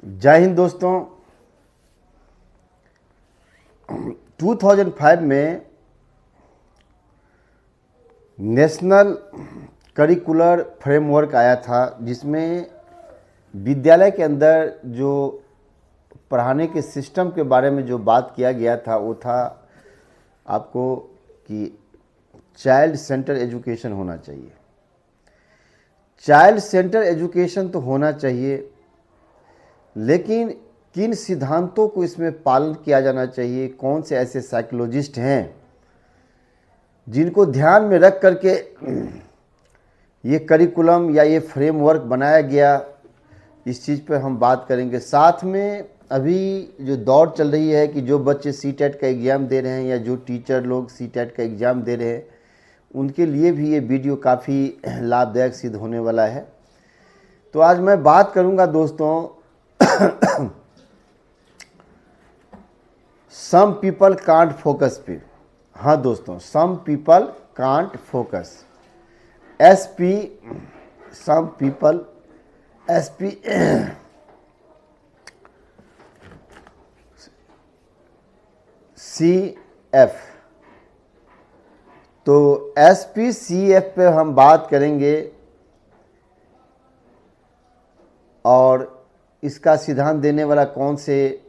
जय हिंद दोस्तों। 2005 में नेशनल करिकुलर फ्रेमवर्क आया था, जिसमें विद्यालय के अंदर जो पढ़ाने के सिस्टम के बारे में जो बात किया गया था वो था आपको कि चाइल्ड सेंटर एजुकेशन होना चाहिए। चाइल्ड सेंटर एजुकेशन तो होना चाहिए, लेकिन किन सिद्धांतों को इसमें पालन किया जाना चाहिए, कौन से ऐसे साइकोलॉजिस्ट हैं जिनको ध्यान में रख करके ये करिकुलम या ये फ्रेमवर्क बनाया गया, इस चीज़ पर हम बात करेंगे। साथ में अभी जो दौर चल रही है कि जो बच्चे सीटेट का एग्ज़ाम दे रहे हैं या जो टीचर लोग सीटेट का एग्ज़ाम दे रहे हैं, उनके लिए भी ये वीडियो काफ़ी लाभदायक सिद्ध होने वाला है। तो आज मैं बात करूंगा दोस्तों, सम पीपल कांट फोकस पे। हाँ दोस्तों, some people can't focus, SP, some people, SP CF। तो SPCF पे हम बात करेंगे और इसका सिद्धांत देने वाला कौन से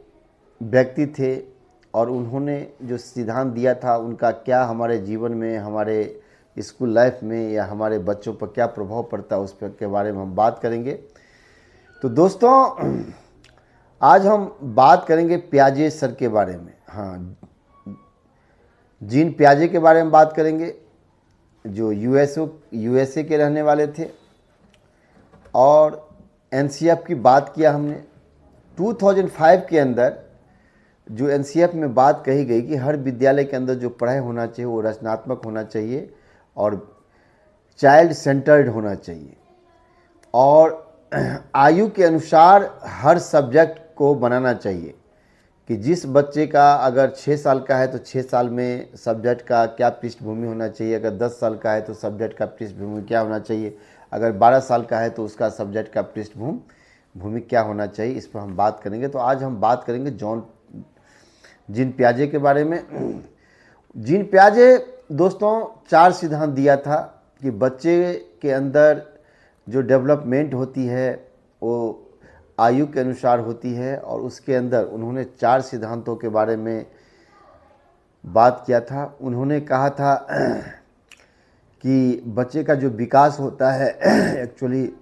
व्यक्ति थे और उन्होंने जो सिद्धांत दिया था उनका क्या हमारे जीवन में, हमारे स्कूल लाइफ में या हमारे बच्चों पर क्या प्रभाव पड़ता है, उस पर के बारे में हम बात करेंगे। तो दोस्तों, आज हम बात करेंगे पियाजे सर के बारे में। हाँ, जीन पियाजे के बारे में बात करेंगे, जो USA के रहने वाले थे। और NCF की बात किया हमने। 2005 के अंदर जो NCF में बात कही गई कि हर विद्यालय के अंदर जो पढ़ाई होना चाहिए वो रचनात्मक होना चाहिए और चाइल्ड सेंटर्ड होना चाहिए, और आयु के अनुसार हर सब्जेक्ट को बनाना चाहिए कि जिस बच्चे का अगर 6 साल का है तो 6 साल में सब्जेक्ट का क्या पृष्ठभूमि होना चाहिए, अगर 10 साल का है तो सब्जेक्ट का पृष्ठभूमि क्या होना चाहिए, अगर 12 साल का है तो उसका सब्जेक्ट का पृष्ठभूमि क्या होना चाहिए, इस पर हम बात करेंगे। तो आज हम बात करेंगे जीन पियाजे के बारे में। जीन पियाजे दोस्तों 4 सिद्धांत दिया था कि बच्चे के अंदर जो डेवलपमेंट होती है वो आयु के अनुसार होती है, और उसके अंदर उन्होंने 4 सिद्धांतों के बारे में बात किया था। उन्होंने कहा था कि बच्चे का जो विकास होता है एक्चुअली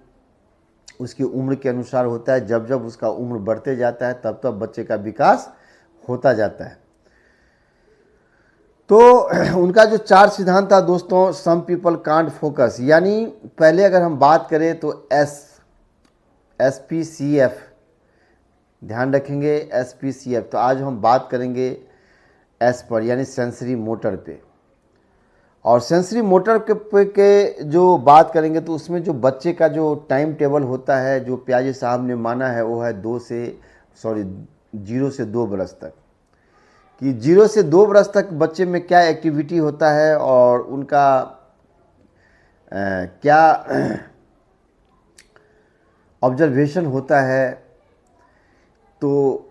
उसकी उम्र के अनुसार होता है। जब जब उसका उम्र बढ़ते जाता है तब तब बच्चे का विकास होता जाता है। तो उनका जो 4 सिद्धांत था दोस्तों, सम पीपल कांट फोकस, यानी पहले अगर हम बात करें तो SPCF, ध्यान रखेंगे SPCF। तो आज हम बात करेंगे S पर, यानी सेंसरी मोटर पे। और सेंसरी मोटर के जो बात करेंगे तो उसमें जो बच्चे का जो टाइम टेबल होता है, जो पियाजे साहब ने माना है, वो है 0 से 2 बरस तक, कि 0 से 2 बरस तक बच्चे में क्या एक्टिविटी होता है और उनका क्या ऑब्जर्वेशन होता है, तो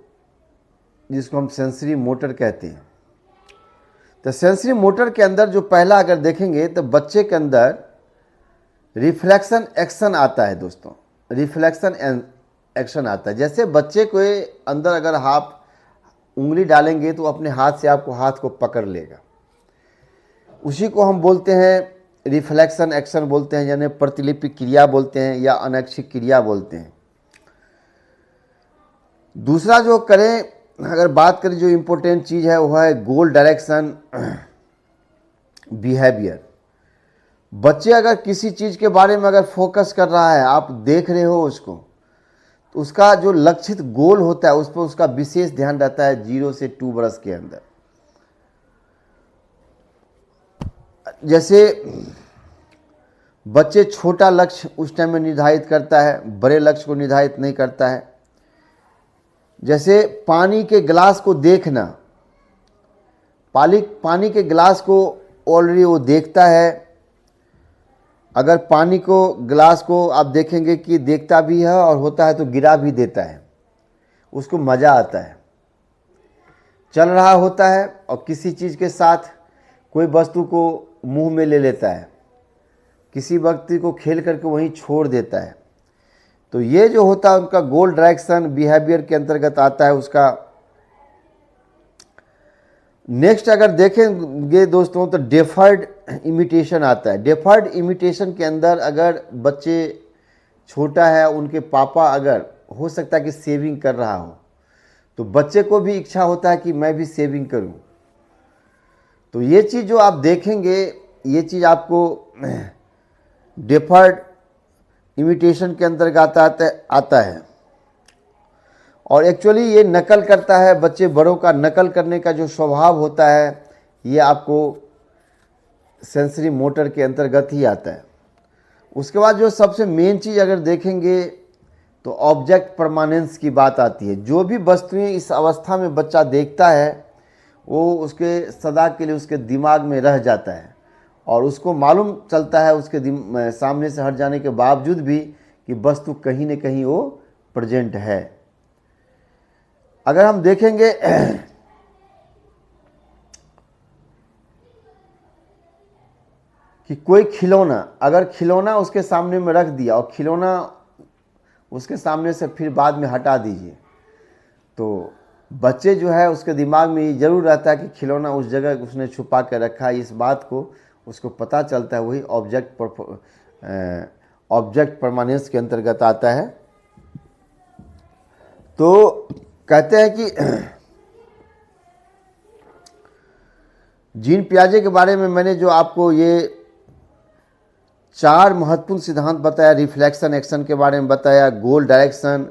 जिसको हम सेंसरी मोटर कहते हैं। तो सेंसरी मोटर के अंदर जो पहला अगर देखेंगे तो बच्चे के अंदर रिफ्लेक्शन एक्शन आता है दोस्तों। रिफ्लेक्शन एक्शन आता है, जैसे बच्चे के अंदर अगर आप उंगली डालेंगे तो अपने हाथ से आपको हाथ को पकड़ लेगा, उसी को हम बोलते हैं रिफ्लेक्शन एक्शन बोलते हैं, यानी प्रतिलिपि क्रिया बोलते हैं या अनैच्छिक क्रिया बोलते हैं। दूसरा जो करें, अगर बात करें जो इम्पोर्टेंट चीज़ है वो है गोल डायरेक्शन बिहेवियर। बच्चे अगर किसी चीज़ के बारे में अगर फोकस कर रहा है, आप देख रहे हो उसको, तो उसका जो लक्षित गोल होता है उस पर उसका विशेष ध्यान रहता है 0 से 2 बरस के अंदर। जैसे बच्चे छोटा लक्ष्य उस टाइम में निर्धारित करता है, बड़े लक्ष्य को निर्धारित नहीं करता है। जैसे पानी के गिलास को देखना, पानी के गिलास को ऑलरेडी वो देखता है। अगर पानी को गिलास को आप देखेंगे कि देखता भी है और होता है तो गिरा भी देता है। उसको मज़ा आता है। चल रहा होता है और किसी चीज़ के साथ कोई वस्तु को मुंह में ले लेता है, किसी व्यक्ति को खेल करके वहीं छोड़ देता है। तो ये जो होता है उनका गोल डायरेक्शन बिहेवियर के अंतर्गत आता है उसका। नेक्स्ट अगर देखेंगे दोस्तों तो डेफर्ड इमिटेशन आता है। डेफर्ड इमिटेशन के अंदर अगर बच्चे छोटा है, उनके पापा अगर हो सकता है कि सेविंग कर रहा हो, तो बच्चे को भी इच्छा होता है कि मैं भी सेविंग करूं। तो ये चीज़ जो आप देखेंगे, ये चीज़ आपको डेफर्ड इमिटेशन के अंतर्गत आता है। और एक्चुअली ये नकल करता है, बच्चे बड़ों का नकल करने का जो स्वभाव होता है ये आपको सेंसरी मोटर के अंतर्गत ही आता है। उसके बाद जो सबसे मेन चीज़ अगर देखेंगे तो ऑब्जेक्ट परमानेंस की बात आती है। जो भी वस्तुएं इस अवस्था में बच्चा देखता है वो उसके सदा के लिए उसके दिमाग में रह जाता है और उसको मालूम चलता है उसके सामने से हट जाने के बावजूद भी कि वस्तु कहीं न कहीं वो प्रेजेंट है। अगर हम देखेंगे कि कोई खिलौना, अगर खिलौना उसके सामने में रख दिया और खिलौना उसके सामने से फिर बाद में हटा दीजिए, तो बच्चे जो है उसके दिमाग में ये जरूर रहता है कि खिलौना उस जगह उसने छुपा कर रखा है। इस बात को उसको पता चलता है, वही ऑब्जेक्ट परमानेंस के अंतर्गत आता है। तो कहते हैं कि जीन पियाजे के बारे में मैंने जो आपको ये 4 महत्वपूर्ण सिद्धांत बताया, रिफ्लेक्शन एक्शन के बारे में बताया, गोल डायरेक्शन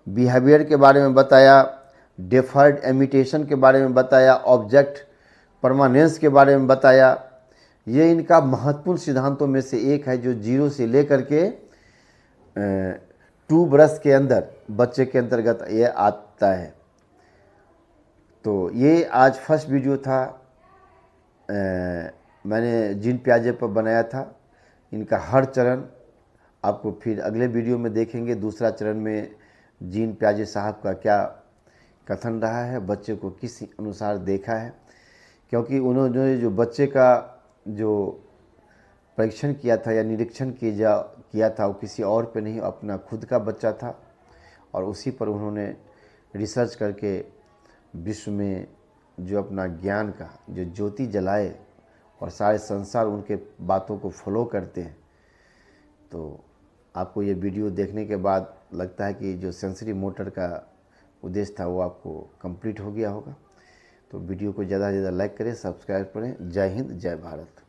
बिहेवियर के बारे में बताया, डेफर्ड इमिटेशन के बारे में बताया, ऑब्जेक्ट परमानेंस के बारे में बताया, ये इनका महत्वपूर्ण सिद्धांतों में से एक है जो 0 से लेकर के 2 बरस के अंदर बच्चे के अंतर्गत ये आता है। तो ये आज फर्स्ट वीडियो था, मैंने जीन पियाजे पर बनाया था। इनका हर चरण आपको फिर अगले वीडियो में देखेंगे। दूसरा चरण में जीन पियाजे साहब का क्या कथन रहा है, बच्चे को किस अनुसार देखा है, क्योंकि उन्होंने जो बच्चे का जो परीक्षण किया था या निरीक्षण किया था वो किसी और पे नहीं, अपना खुद का बच्चा था और उसी पर उन्होंने रिसर्च करके विश्व में जो अपना ज्ञान का जो ज्योति जलाए और सारे संसार उनके बातों को फॉलो करते हैं। तो आपको ये वीडियो देखने के बाद लगता है कि जो सेंसरी मोटर का उद्देश्य था वो आपको कंप्लीट हो गया होगा। तो वीडियो को ज़्यादा से ज़्यादा लाइक करें, सब्सक्राइब करें। जय हिंद, जय भारत।